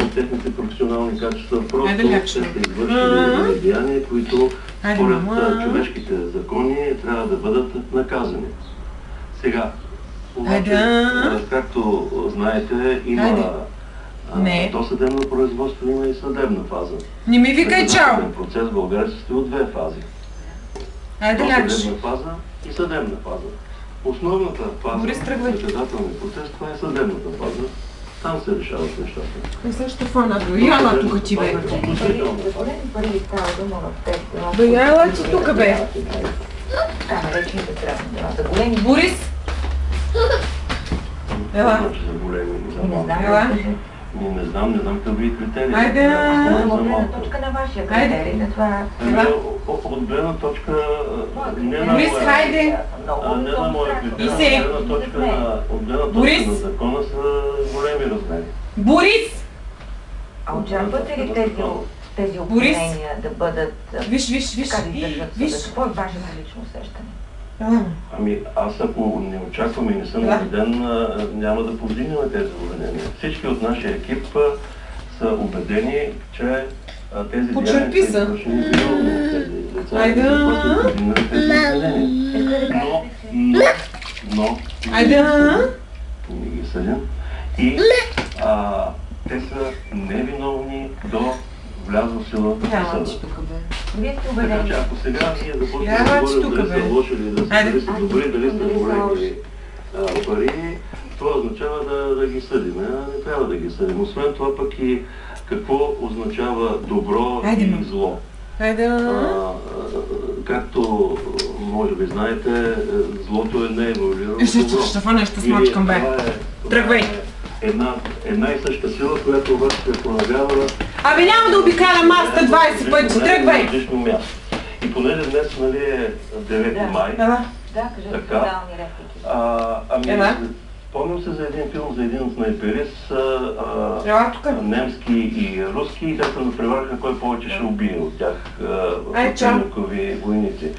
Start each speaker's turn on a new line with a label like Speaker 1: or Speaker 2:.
Speaker 1: от техните професионални качества. Просто те са извършили деяния, които според човешките закони трябва да бъдат наказани. Сега, както знаете, има досъдебно производство, има и съдебна фаза.
Speaker 2: Не ми викай чао!
Speaker 1: Процес в България се състои от две фази. Досъдебна фаза и съдебна фаза. Основната фаза на наказателния процес, това е съдебната фаза. Там се решават нещата.
Speaker 2: Не също фана, дояла тук ти бе. Дояла ти тук бе. Борис! Ела. Ела.
Speaker 1: Не знам какъв ви критерий.
Speaker 2: Айде!
Speaker 3: От гледна точка на вашия критерий, на това...
Speaker 1: От гледна точка...
Speaker 2: Борис, хайде!
Speaker 1: Не на моя критерий, от гледна точка на закона са големи размери.
Speaker 2: Борис!
Speaker 3: А очаквате ли тези обвинения да бъдат...
Speaker 2: Виж!
Speaker 3: Какво е вашето лично усещане?
Speaker 1: Ами аз ако не очаквам и не съм убеден, няма да повдигнем тези обвинения. Всички от нашия екип са убедени, че тези деяния са извършени виновно от тези лица и започват да повдигнат тези обвинения. Но не ги съдим и те са невиновни до влязла в сила присъда. Така че ако сега ние започнем да говорим дали са лоши или дали са добри, дали са големи пари, това означава да ги съдим. Не трябва да ги съдим. Освен това пък и какво означава добро и зло. Както може би знаете, злото е нееволюирано добро.
Speaker 2: Штефана, ще смачкам бе. Тръгвай!
Speaker 1: Една и съща сила, която обаче се проявява...
Speaker 2: Абе няма да обикаля масата 20 пъти, тръгвай!
Speaker 1: И понеже днес е 9 май, така, спомням се за един филм за един снайперист, немски и руски, и те се напреваряха кой повече ще убие от тях противникови войници.